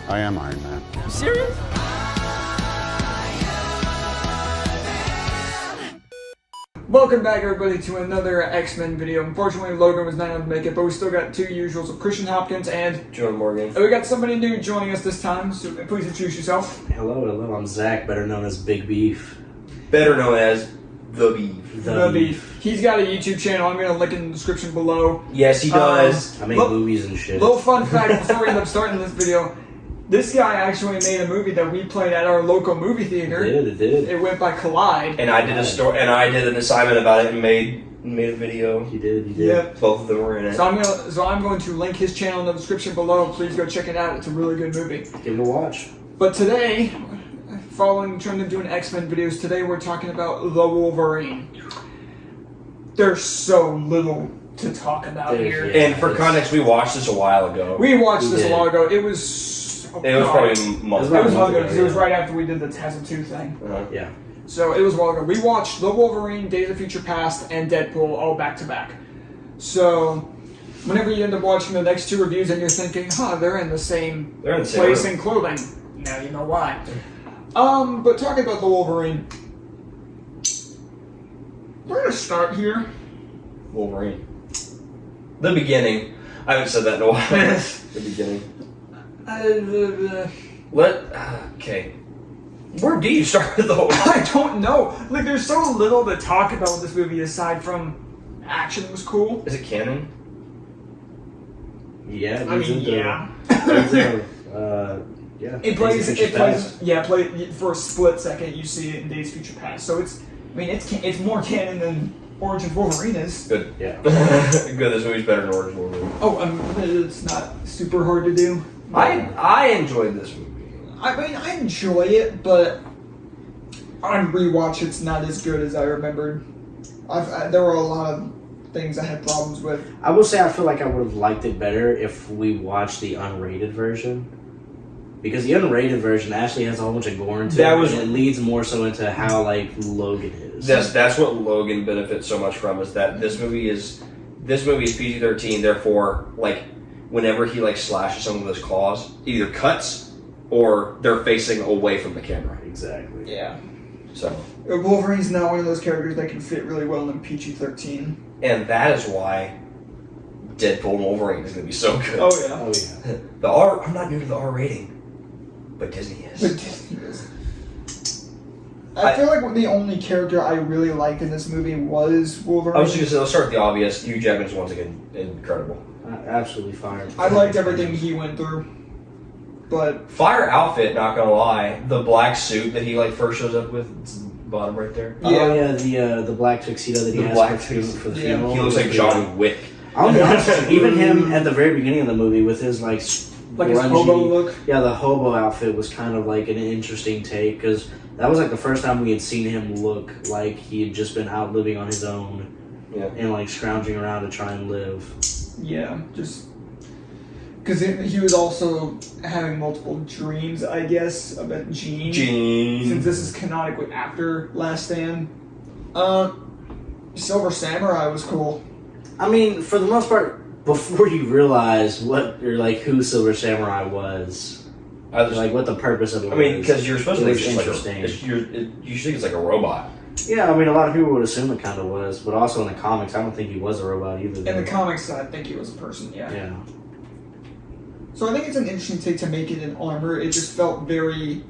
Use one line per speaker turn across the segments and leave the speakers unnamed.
I am Iron Man.
You serious?
Welcome back, everybody, to another X-Men video. Unfortunately, Logan was not able to make it, but we still got two usuals of Christian Hopkins and
Jonah Morgan.
we got somebody new joining us this time, so please introduce yourself.
Hello, I'm Zack, better known as Big Beef.
Better known as The Beef.
The Beef. He's got a YouTube channel. I'm going to link in the description below.
Yes, he does.
I make movies and shit.
Little fun fact before we end up starting this video. This guy actually made a movie that we played at our local movie theater.
It did.
It went by Collide.
And I did a story, and I did an assignment about it and made a video.
You did.
Yep.
Both of them were in it.
So I'm going to link his channel in the description below. Please go check it out. It's a really good movie.
Give it a watch.
But today, trying to do an X-Men videos, today we're talking about the Wolverine. There's so little to talk about here.
Yeah.
And for context, we watched this a while ago.
We watched this a while ago. It was
It was probably a month
It was
ago,
because it was right after we did the Tazza 2 thing.
Yeah.
So it was a while ago. We watched The Wolverine, Days of Future Past, and Deadpool all back to back. So whenever you end up watching the next two reviews and you're thinking, they're in the same place in clothing, now you know why. But talking about The Wolverine, we're going to start here.
Wolverine. The beginning. I haven't said that in a while. The beginning. Okay. Where do you start though?
I don't know. Like, there's so little to talk about with this movie aside from action was cool.
Is it canon?
Yeah.
Yeah.
Yeah.
It plays for a split second. You see it in Days of Future Past. So it's more canon than Origins Wolverine is.
Good.
Yeah.
Good. This movie's better than Origins Wolverine.
Oh, it's not super hard to do.
I enjoyed this movie.
I enjoy it, but on rewatch, it's not as good as I remembered. There were a lot of things I had problems with.
I will say I feel like I would have liked it better if we watched the unrated version. Because the unrated version actually has a whole bunch of gore into it, and it leads more so into how, Logan is.
That's what Logan benefits so much from, is that this movie is PG-13, therefore, whenever he, slashes someone with his claws, it either cuts or they're facing away from the camera.
Exactly.
Yeah.
So
Wolverine's not one of those characters that can fit really well in PG-13.
And that is why Deadpool and Wolverine is going to be so good.
Oh, yeah.
I'm not new to the R rating. But Disney is.
I feel like the only character I really liked in this movie was Wolverine.
I was just going to say, let's start with the obvious. Hugh Jackman's once again incredible.
Absolutely fire.
I liked everything he went through. But
fire outfit, not going to lie. The black suit that he first shows up with, it's the bottom right there.
Yeah, the black tuxedo that he has for the funeral.
He looks like John Wick.
I'll be honest, even him at the very beginning of the movie with his
his
grungy,
hobo look.
Yeah, the hobo outfit was kind of an interesting take, because that was the first time we had seen him look like he had just been out living on his own, and scrounging around to try and live.
Yeah, just because he was also having multiple dreams, I guess, about Jean. Since this is canonically after Last Stand. Silver Samurai was cool.
I mean, for the most part, before you realize who Silver Samurai was, what the purpose of it was.
I mean, because you're supposed to think it's
interesting.
You think it's like a robot.
Yeah, I mean, a lot of people would assume it kind of was, but also in the comics, I don't think he was a robot either.
In the comics, I think he was a person,
Yeah.
So I think it's an interesting take to make it in armor. It just felt very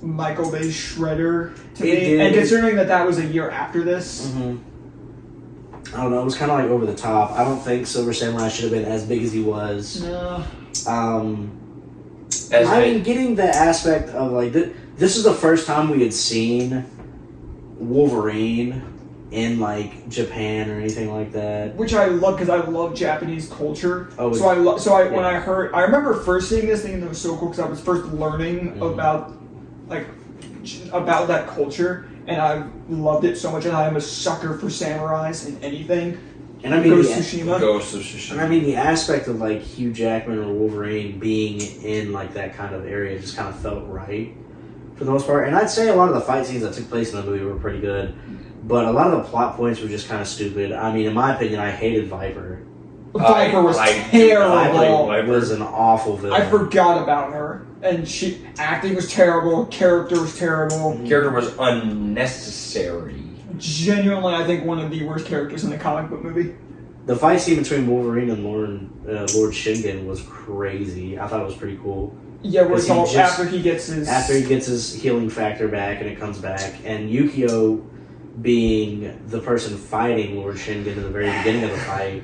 Michael Bay Shredder to me.
Did.
And considering that was a year after this.
Mm-hmm. I don't know, it was kind of over the top. I don't think Silver Samurai should have been as big as he was.
No.
Getting the aspect of this is the first time we had seen Wolverine in Japan or anything like that,
which I love because I love Japanese culture.
Oh,
when I heard, I remember first seeing this thing, and it was so cool because I was first learning about that culture, and I loved it so much. And I am a sucker for samurais in anything.
And I mean,
Ghost of Tsushima.
And I mean, the aspect of Hugh Jackman or Wolverine being in that kind of area just kind of felt right for the most part. And I'd say a lot of the fight scenes that took place in the movie were pretty good, but a lot of the plot points were just kind of stupid. I mean, in my opinion, I hated Viper.
Viper was terrible.
Viper was an awful villain.
I forgot about her. And acting was terrible, character was terrible.
Character was unnecessary.
Genuinely, I think one of the worst characters in the comic book movie.
The fight scene between Wolverine and Lord Shingen was crazy. I thought it was pretty cool.
Yeah, where it's all after he gets his
healing factor back and it comes back, and Yukio being the person fighting Lord Shingen in the very beginning of the fight,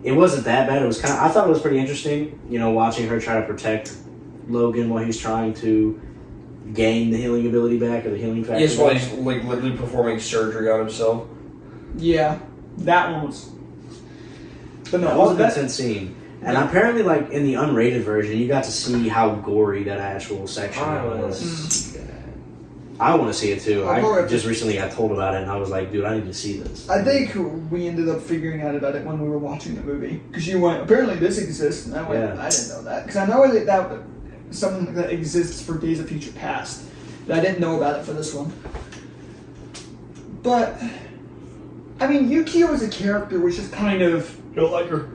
it wasn't that bad. It was I thought it was pretty interesting. Watching her try to protect Logan while he's trying to gain the healing ability back or the healing factor.
Yes, while he's literally performing surgery on himself.
Yeah, that one was. But no,
that was an intense scene. And apparently, in the unrated version, you got to see how gory that actual section was. I want to see it too. I just recently got told about it, and I was like, dude, I need to see this.
I think we ended up figuring out about it when we were watching the movie. Because you went, apparently this exists, and I went, I didn't know that. Because I know that something that exists for Days of Future Past. But I didn't know about it for this one. But, I mean, Yukio as a character was just kind of...
You don't like her?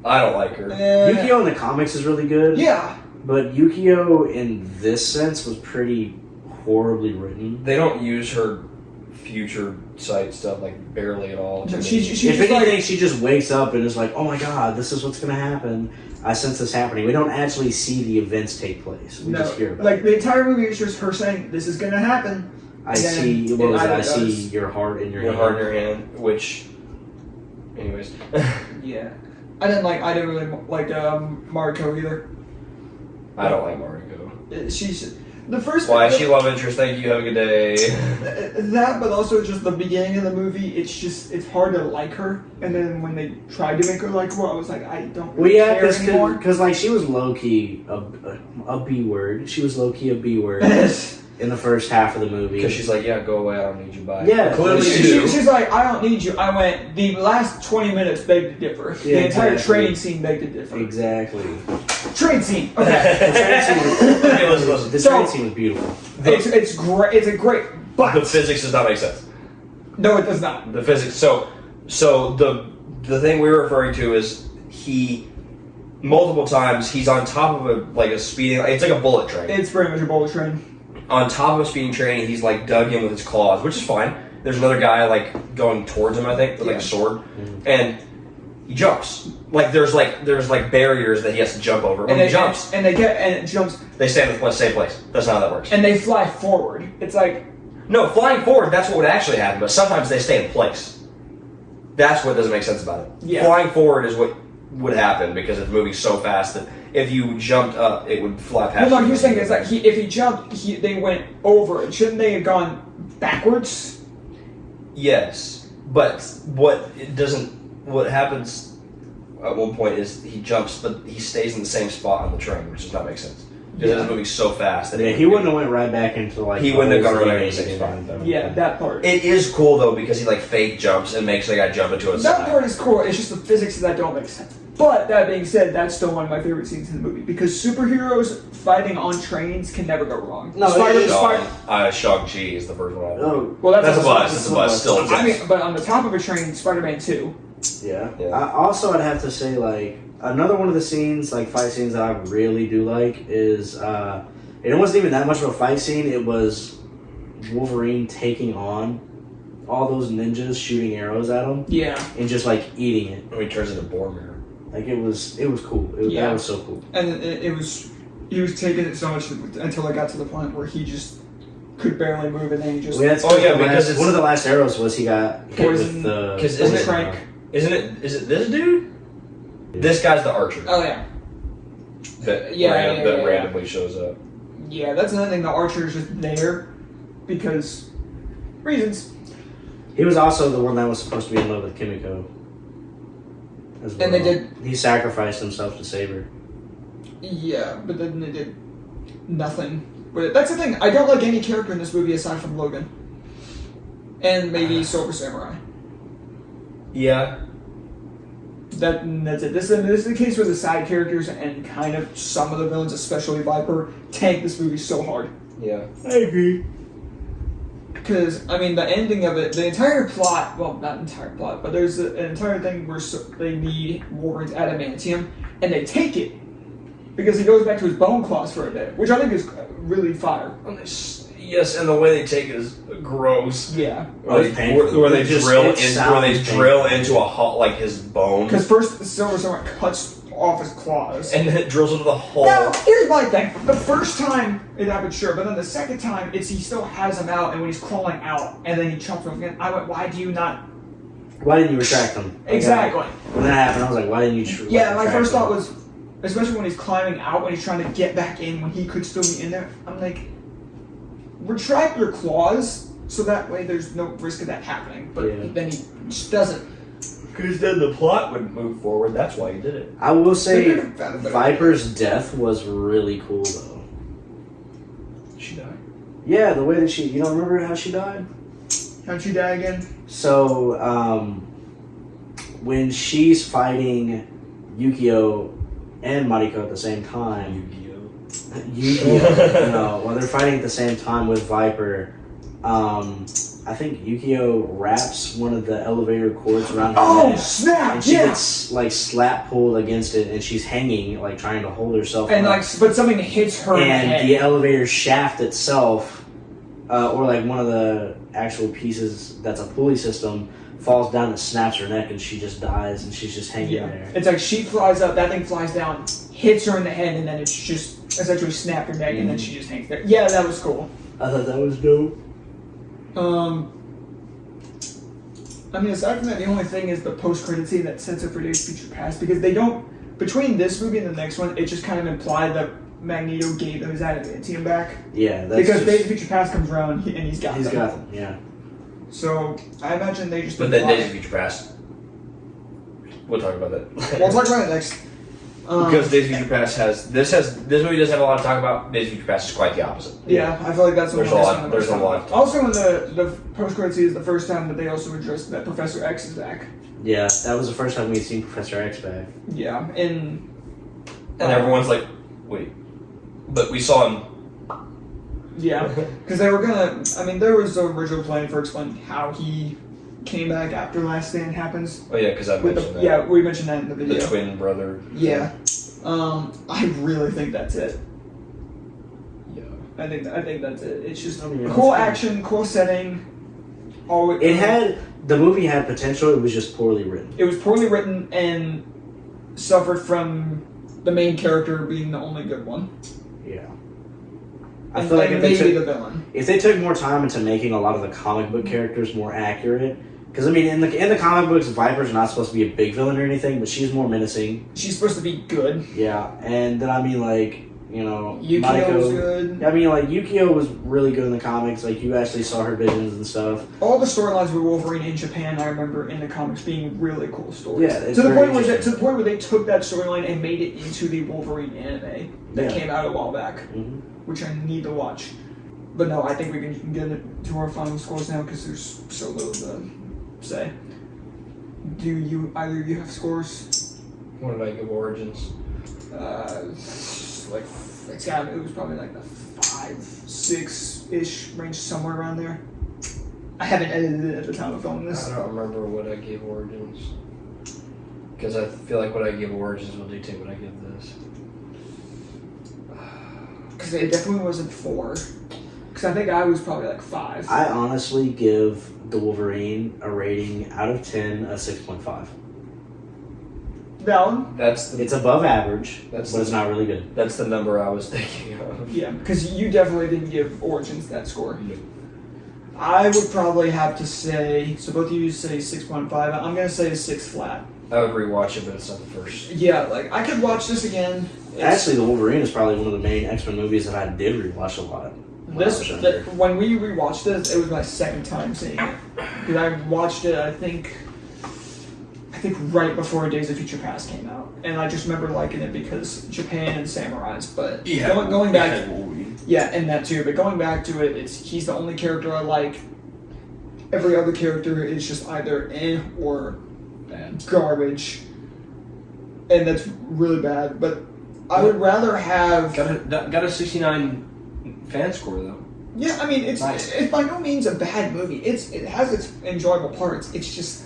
I don't like her.
Yukio in the comics is really good.
Yeah.
But Yukio in this sense was pretty horribly written.
They don't use her future sight stuff barely at all.
If
anything, she just wakes up and is like, "Oh my god, this is what's going to happen." I sense this happening. We don't actually see the events take place. We just hear about it.
The entire movie is just her saying, "This is going to happen."
I see your heart in your hand.
Your heart in your hand, which, anyways.
Yeah. I didn't really like Mariko either.
I don't like Mariko.
She's the first.
Why is she love interest? Thank you. Have a good day.
That, but also just the beginning of the movie. It's hard to like her, and then when they tried to make her likable, I was like, I don't really care anymore.
Because she was low key a B word. She was low key a B word. In the first half of the movie.
Because she's like, yeah, go away, I don't need you, bye.
Yeah.
Clearly
she's like, I don't need you. I went, the last 20 minutes begged to differ.
Yeah,
the entire train scene begged to differ.
Exactly.
Train scene. Okay.
The train scene was beautiful.
It's great. It's a great, but...
The physics does not make sense.
No, it does not.
The physics, so the thing we're referring to is multiple times, he's on top of a speeding, it's like a bullet train.
It's pretty much a bullet train.
On top of a speeding train, he's dug in with his claws, which is fine. There's another guy going towards him, I think, with a sword, and he jumps. There's barriers that he has to jump over. When he jumps,
and it jumps.
They stay in the same place. That's not how that works.
And they fly forward. It's
no, flying forward. That's what would actually happen. But sometimes they stay in place. That's what doesn't make sense about it.
Yeah.
Flying forward is what would happen because it's moving so fast that if you jumped up, it would fly past.
Well, no, you're saying if he jumped, they went over it. Shouldn't they have gone backwards?
Yes, but what happens at one point is he jumps, but he stays in the same spot on the train, which does not make sense because it's moving so fast. That
he wouldn't have went right back into
he wouldn't have gone right back into the same spot.
Yeah, that part.
It is cool though because he fake jumps and makes the guy jump into it.
That part is cool. It's just the physics of that don't make sense. But that being said, that's still one of my favorite scenes in the movie because superheroes fighting on trains can never go wrong.
No, Shang-Chi is the first one.
Oh,
well,
that's a bus. It's a bus. Still exists.
I mean, but on the top of a train, Spider-Man 2.
Yeah. I'd have to say another one of the scenes, fight scenes that I really do like is it wasn't even that much of a fight scene. It was Wolverine taking on all those ninjas, shooting arrows at him.
Yeah.
And just eating it.
And he turns into Boromir.
It was cool. That was so cool.
And he was taking it so much until it got to the point where he just could barely move, and then he just.
Because
one of the last arrows was he got hit with the.
Because is it this dude? Yeah. This guy's the archer.
Oh yeah.
That randomly shows up.
Yeah, that's another thing. The archer is just there because reasons.
He was also the one that was supposed to be in love with Kimiko. As well.
And they did.
He sacrificed himself to save her.
Yeah, but then they did nothing. But that's the thing. I don't like any character in this movie aside from Logan, and maybe Silver Samurai.
Yeah.
That's it. This is the case with the side characters and kind of some of the villains, especially Viper, tank this movie so hard.
Yeah.
I agree.
because I mean the ending of it, the entire plot. Well, not entire plot, but there's an entire thing where they need Wolverine's adamantium, and they take it because he goes back to his bone claws for a bit, which I think is really fire.
Yes, and the way they take it is gross.
Yeah.
Where they drill into a hole, like his bone.
Because first the Silver Surfer cuts off his claws.
And then it drills into the hole.
Now, here's my thing. The first time it happened, sure, but then the second time, he still has him out, and when he's crawling out, and then he chomps him again, I went, why didn't you retract them?
Exactly. When that happened, I was like, why didn't you
my first thought was, especially when he's climbing out, when he's trying to get back in, when he could still be in there, I'm like, retract your claws, so that way there's no risk of that happening. But then he just doesn't.
Because then the plot would move forward. That's why he did it.
I will say, Viper's death was really cool, though.
She died?
Yeah, the way that you don't remember how she died?
How'd she die again?
So, when she's fighting Yukio and Mariko at the same time. Yukio. No, while they're fighting at the same time with Viper, I think Yukio wraps one of the elevator cords around her neck.
Snap!
And she gets like slap pulled against it, and she's hanging, like trying to hold herself.
And
up.
but something hits her.
And
in the head.
the elevator shaft itself, or like one of the actual pieces that's a pulley system, falls down and snaps her neck, and she just dies, and she's just hanging there.
It's like she flies up, that thing flies down, hits her in the head, and then it's just essentially snapped her neck, and then she just hangs there. Yeah, that was cool.
I thought that was dope.
I mean, aside from that, the only thing is the post-credit scene that sets up for Days of Future Past, because they don't, between this movie and the next one, it just kind of implied that Magneto gave them his adamantium back.
Yeah, that's
because Days of Future Past comes around and he's got them.
He's got them, yeah.
So, I imagine they just...
But then Days of Future Past. We'll talk about that.
We'll talk about it next.
Because Days of Future Past this movie doesn't have a lot to talk about. Days of Future Past is quite the opposite.
Yeah, I feel like that's
there's a lot. There's a lot.
Also, in the post-credit scene is the first time that they also addressed that Professor X is back.
Yeah, that was the first time we'd seen Professor X back.
Yeah, and
everyone's like, wait, but we saw him.
Yeah, because they were gonna. I mean, there was the original plan for explaining how he came back after Last Stand happens.
Oh yeah, because I mentioned that.
Yeah, we mentioned that in the video.
The twin brother.
Yeah. I really think that's it.
Yeah.
I think that's it. It's just cool action, cool setting.
The movie had potential. It was just poorly written.
It was poorly written and suffered from the main character being the only good one.
Yeah.
I feel like
if they took more time into making a lot of the comic book characters more accurate, because I mean, in the comic books, Viper's not supposed to be a big villain or anything, but she's more menacing.
She's supposed to be good.
Yeah, and then I mean, like, you know,
Yukio was good.
I mean, like, Yukio was really good in the comics. Like, you actually saw her visions and stuff.
All the storylines with Wolverine in Japan, I remember in the comics being really cool stories.
Yeah,
to the point where they took that storyline and made it into the Wolverine anime that came out a while back, which I need to watch. But no, I think we can get into our final scores now because there's so little to say. Do either of you have scores?
What did I give Origins?
It was probably like the 5-6-ish range, somewhere around there. I haven't edited it at the time of filming this.
I don't remember what I gave Origins. Because I feel like what I give Origins will dictate what I give this.
Because it definitely wasn't 4. Because I think I was probably like 5.
I honestly give the Wolverine a rating out of 10, a 6.5.
Valid.
It's above average, but it's not really good.
That's the number I was thinking of.
Yeah, because you definitely didn't give Origins that score. No. I would probably have to say, so both of you say 6.5. I'm going to say a 6 flat.
I would rewatch it, but it's not the first.
Yeah, like, I could watch this again.
Actually, the Wolverine is probably one of the main X-Men movies that I did rewatch a lot.
When we rewatched this, it was my second time seeing it. Because I watched it, I think right before Days of Future Past came out. And I just remember liking it because Japan and samurais. But going back... Yeah, and that too. But going back to it, he's the only character I like. Every other character is just either or garbage. And that's really bad. But I would rather have...
Got a 69 fan score, though.
Yeah, I mean, it's by no means a bad movie. It has its enjoyable parts. It's just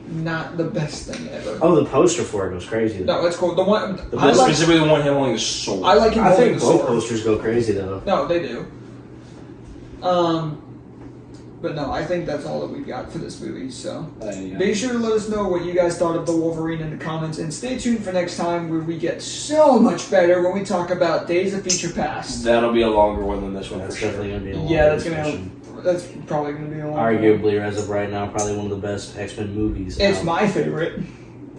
not the best thing ever.
Oh, the poster for it goes crazy.
No, it's cool. The one
specifically the one him holding the sword.
I like him
I
holding
think
the
both
sword.
posters go crazy though.
No, they do. But no, I think that's all that we've got for this movie. So be sure to let us know what you guys thought of the Wolverine in the comments, and stay tuned for next time where we get so much better when we talk about Days of Future Past.
That'll be a longer one than this one.
That's
for sure.
definitely gonna be a long
That's probably gonna be a long one.
Arguably, as of right now, probably one of the best X-Men movies.
It's my favorite.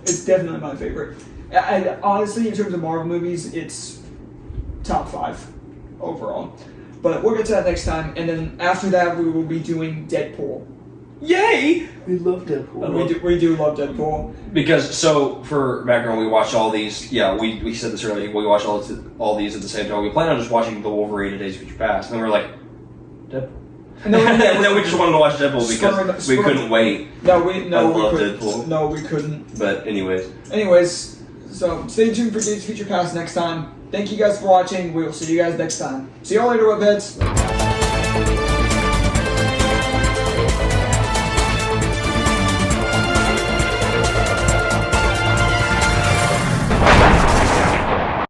It's definitely my favorite. And honestly, in terms of Marvel movies, it's top 5 overall. But we'll get to that next time, and then after that, we will be doing Deadpool. Yay!
We love Deadpool.
We do love Deadpool.
Because, so, for background, we watched all these, we said this earlier, we watched all these at the same time. We planned on just watching the Wolverine and Days of Future Past, and then we were like, Deadpool.
And then
we just wanted to watch Deadpool because we couldn't wait.
I love
Deadpool.
No, we couldn't.
But
Anyways, so stay tuned for Days of Future Past next time. Thank you guys for watching. We will see you guys next time. See y'all later, webheads.